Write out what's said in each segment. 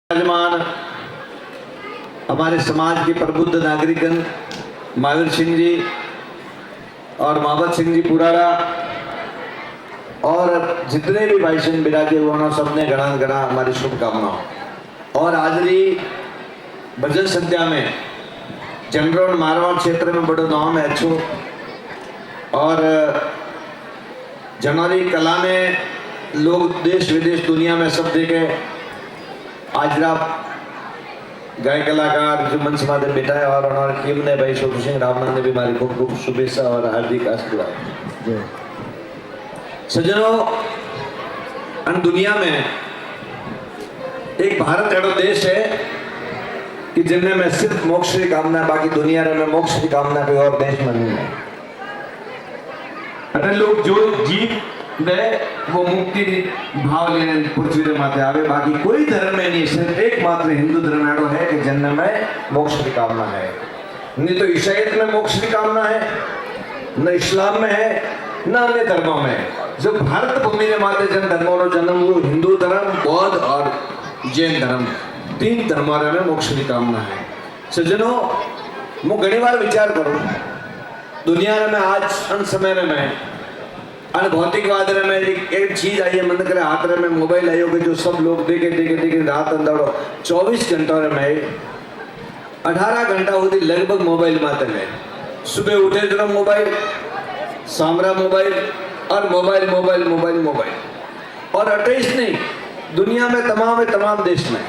विराजमान हमारे समाज के प्रबुद्ध नागरिकगण महावीर सिंह जी और महावत सिंह जी पुराड़ा और जितने भी भाई सिंह विराजे हुए हैं सबने घना घना हमारी शुभकामनाओं। और हाजरी भजन संध्या में जनरल मारवाड़ क्षेत्र में बड़ो नाम है अच्छो और जनवरी कला में लोग देश विदेश दुनिया में सब देखे। आज रात गाय कलाकार जो मंच माध्यम बैठा है और उन्होंने टीम ने भाई शोभू सिंह रावना ने भी हमारी खूब खूब शुभेच्छा और हार्दिक आशीर्वाद। सज्जनों, अन दुनिया में एक भारत ऐसा देश है कि जिनमें में सिर्फ मोक्ष की कामना है, बाकी दुनिया में मोक्ष की कामना कोई और देश में नहीं है। अरे लोग जो जीव दे वो मुक्ति भाव लेने पृथ्वी रे माथे आवे, बाकी कोई धर्म में नहीं, सिर्फ एकमात्र हिंदू धर्म ऐसा है कि जन्म में मोक्ष की कामना है। नहीं तो ईसाईयत में मोक्ष की कामना है, न इस्लाम में है, न अन्य धर्मों में। जो भारत भूमि रे माथे जन धर्मों रो जन्म हुआ, हिंदू धर्म, बौद्ध और जैन धर्म, तीन धर्मों में मोक्ष की कामना है। सज्जनों, मैं घनी बार विचार करूं दुनिया में आज अन समय में भौतिकवाद में एक चीज आई है, मन करे हाथ में मोबाइल आई होगी जो सब लोग देखे देखे देखे रात अंदर 24 घंटों में 18 घंटा होती लगभग मोबाइल माते में। सुबह उठे तो मोबाइल, सामरा मोबाइल और मोबाइल मोबाइल मोबाइल मोबाइल। और 28 नहीं, दुनिया में तमाम देश में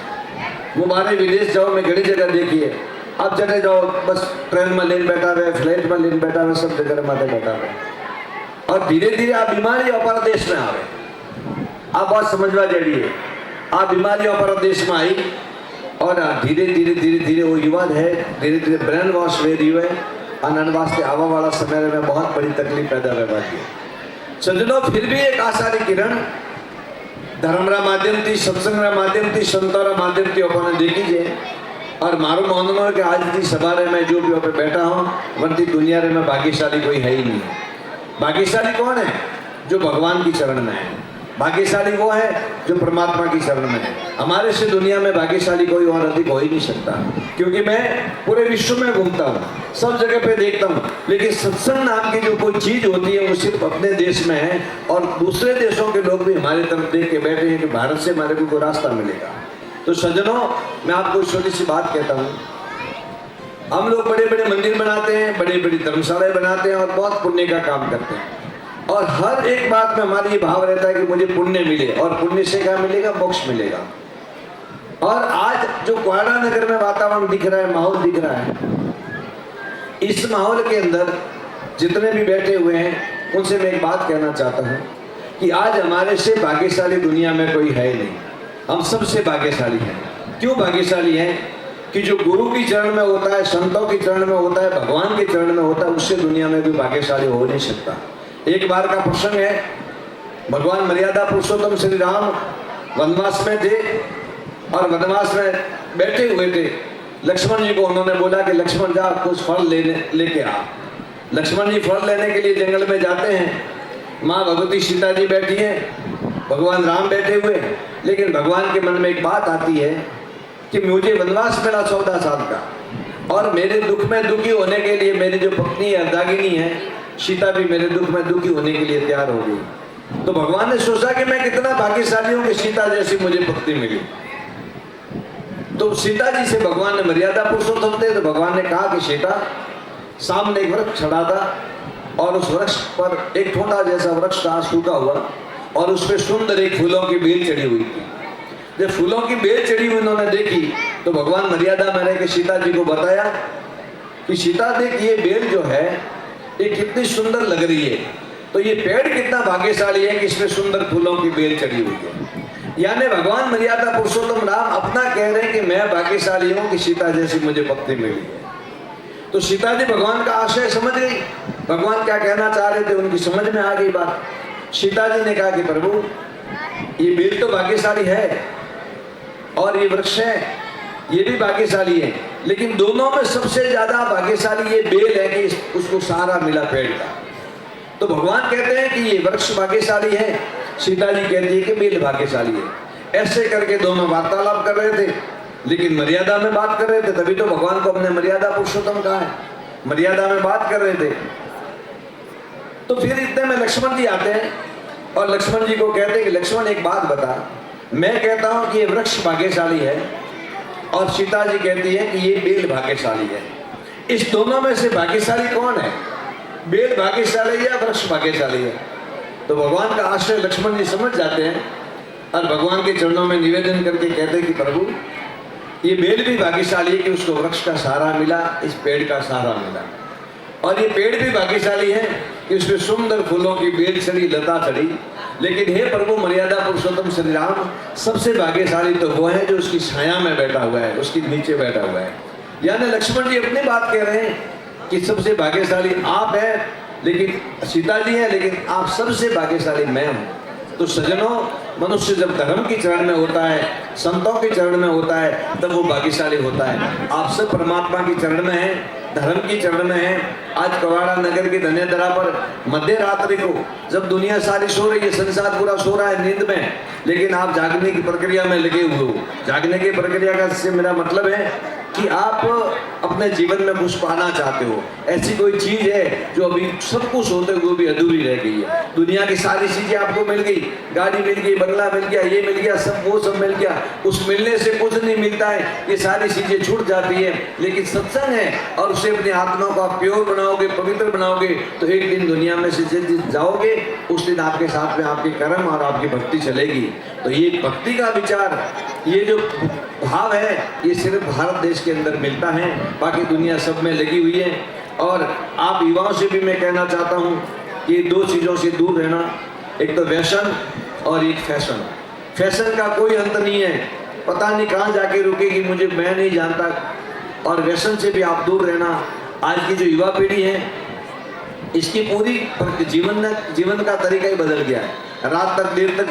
वो बाहर विदेश जाओ, मैं घड़ी जगह देखिए, अब जगह जाओ बस ट्रेन में लेन बैठा हुआ, फ्लाइट में लेन बैठा हुआ, सब जगह माते बैठा हुआ। और धीरे धीरे आ बीमारी अपर देश में आवे। आप बात समझवा जड़ी है, आ बीमारी अपर देश में आई और धीरे धीरे धीरे धीरे वो युवा है, धीरे धीरे ब्रेन वॉश वे रही है। आनंद वास्ते आवा वाला समय में बहुत बड़ी तकलीफ पैदा हो रही है। सज्जनों, फिर भी एक आशा री किरण धर्म रा माध्यम थी, सत्संग रा माध्यम थी, संतों रा माध्यम थी अपन देखी जाए। और मारो मानना है कि आज की सभा में जो भी पे बैठा हूँ वरती दुनिया में भाग्यशाली कोई है ही नहीं। भाग्यशाली कौन है? जो भगवान की चरण में है। भाग्यशाली वो है जो परमात्मा की शरण में है। हमारे से दुनिया में भाग्यशाली कोई और अधिक हो ही नहीं सकता, क्योंकि मैं पूरे विश्व में घूमता हूँ, सब जगह पे देखता हूँ, लेकिन सत्संग नाम की जो कोई चीज होती है वो सिर्फ अपने देश में है। और दूसरे देशों के लोग भी हमारी तरफ देख के बैठे हैं कि भारत से हमारे को कोई रास्ता मिलेगा। तो सज्जनों, मैं आपको छोटी सी बात कहता हूँ, हम लोग बड़े बड़े मंदिर बनाते हैं, बड़ी बड़ी धर्मशालाएं बनाते हैं और बहुत पुण्य का काम करते हैं। और हर एक बात में हमारी ये भाव रहता है कि मुझे पुण्य मिले, और पुण्य से क्या मिलेगा? मोक्ष मिलेगा। और आज जो क्वाड़ा नगर में वातावरण दिख रहा है, माहौल दिख रहा है, इस माहौल के अंदर जितने भी बैठे हुए हैं उनसे मैं एक बात कहना चाहता हूँ कि आज हमारे से भाग्यशाली दुनिया में कोई है नहीं। हम सबसे भाग्यशाली हैं। क्यों भाग्यशाली हैं? कि जो गुरु की चरण में होता है, संतों की चरण में होता है, भगवान के चरण में होता है, उससे दुनिया में कोई भाग्यशाली हो नहीं सकता। एक बार का प्रसंग है, भगवान मर्यादा पुरुषोत्तम श्री राम वनवास में थे और वनवास में बैठे हुए थे। लक्ष्मण जी को उन्होंने बोला कि लक्ष्मण जा कुछ फल लेके आ। लक्ष्मण जी फल लेने के लिए जंगल में जाते हैं। माँ भगवती सीता जी बैठी हैं, भगवान राम बैठे हुए, लेकिन भगवान के मन में एक बात आती है कि मुझे वनवास मिला 14 साल का, और मेरे दुख में दुखी होने के लिए मेरी जो पत्नी अर्धांगिनी है सीता भी मेरे दुख में दुखी होने के लिए तैयार हो गई। तो भगवान ने सोचा कि मैं कितना भाग्यशाली हूं कि सीता जैसी मुझे पत्नी मिली। तो सीता जी से भगवान ने मर्यादा पुरुषोत्तम थे, तो भगवान ने कहा कि सीता, सामने एक वृक्ष खड़ा था और उस वृक्ष पर एक ठोंडा जैसा वृक्ष था, सूखा हुआ, और उस पर सुंदर एक फूलों की बेल चढ़ी हुई थी। जब फूलों की बेल चढ़ी हुई उन्होंने देखी तो भगवान मर्यादा में रह के सीता जी को बताया कि सीता देख, ये बेल जो है ये कितनी सुंदर लग रही है, तो ये पेड़ कितना भाग्यशाली है कि इसमें सुंदर फूलों की बेल चढ़ी हुई है। यानी भगवान मर्यादा पुरुषोत्तम राम अपना कह रहे हैं कि मैं भाग्यशाली हूं कि सीता जैसी मुझे पत्नी मिली है। तो सीता जी भगवान का आशय समझ गई, भगवान क्या कहना चाह रहे थे उनकी समझ में आ गई बात। सीता जी ने कहा कि प्रभु, ये बेल तो भाग्यशाली है और ये वृक्ष है, ये भी भाग्यशाली है, लेकिन दोनों में सबसे ज्यादा भाग्यशाली ये बेल है कि उसको सहारा मिला पेड़ का। तो भगवान कहते हैं कि ये वृक्ष भाग्यशाली है, सीता जी कहती है कि बेल भाग्यशाली है। ऐसे करके दोनों वार्तालाप कर रहे थे, लेकिन मर्यादा में बात कर रहे थे, तभी तो भगवान को हमने मर्यादा पुरुषोत्तम कहा है। मर्यादा में बात कर रहे थे। तो फिर इतने में लक्ष्मण जी आते हैं और लक्ष्मण जी को कहते हैं कि लक्ष्मण एक बात बता, मैं कहता हूं कि ये वृक्ष भाग्यशाली है और सीता जी कहती है कि ये बेल भाग्यशाली है। इस दोनों में से भाग्यशाली कौन है, बेल भाग्यशाली या वृक्ष भाग्यशाली है? तो भगवान का आश्रय लक्ष्मण जी समझ जाते हैं और भगवान के चरणों में निवेदन करके कहते हैं कि प्रभु, ये बेल भी भाग्यशाली है कि उसको वृक्ष का सहारा मिला, इस पेड़ का सहारा मिला, और ये पेड़ भी भाग्यशाली है कि उसमें सुंदर फूलों की बेल चढ़ी, लता चढ़ी। लेकिन हे प्रभु मर्यादा पुरुषोत्तम श्री राम, सबसे भाग्यशाली तो वो है जो उसकी छाया में बैठा हुआ है, उसके नीचे बैठा हुआ है। यानी लक्ष्मण जी अपनी बात कह रहे हैं कि सबसे भाग्यशाली आप हैं, लेकिन सीता जी हैं, लेकिन आप सबसे भाग्यशाली मैं हूँ। तो सज्जनों, मनुष्य जब धर्म की चरण में होता है, संतों के चरण में होता है, तब वो भाग्यशाली होता है। आप सब परमात्मा की चरण में हैं, धर्म की चरण में हैं। आज कवाड़ा नगर की धन्यधरा पर मध्य रात्रि को जब दुनिया सारी सो रही है, संसार पूरा सो रहा है नींद में, लेकिन आप जागने की प्रक्रिया में लगे हुए हो। जागने की प्रक्रिया का से मेरा मतलब है कि आप अपने जीवन में कुछ पाना चाहते हो। ऐसी कोई चीज है जो अभी सब कुछ होते हुए भी अधूरी रह गई है। दुनिया की सारी चीजें आपको मिल गई, गाड़ी मिल गई, बंगला मिल गया, ये मिल गया, सब वो सब मिल गया। उस मिलने से कुछ नहीं मिलता है, ये सारी चीजें छूट जाती है। लेकिन सत्संग है और उसे अपनी आत्मा को आप प्योर बनाओगे, पवित्र बनाओगे, तो एक दिन दुनिया में से जिस दिन जाओगे, उस दिन आपके साथ में आपके कर्म और आपकी भक्ति चलेगी। तो ये भक्ति का विचार, ये जो भाव है, ये सिर्फ भारत देश के अंदर मिलता है, बाकी दुनिया सब में लगी हुई है। और आप युवाओं से भी मैं कहना चाहता हूँ कि दो चीज़ों से दूर रहना, एक तो व्यसन और एक फैशन। फैशन का कोई अंत नहीं है, पता नहीं कहाँ जाके रुकेगी, मैं नहीं जानता। और व्यसन से भी आप दूर रहना। आज की जो युवा पीढ़ी है, इसकी पूरी जीवन का तरीका ही बदल गया है। रात तक देर तक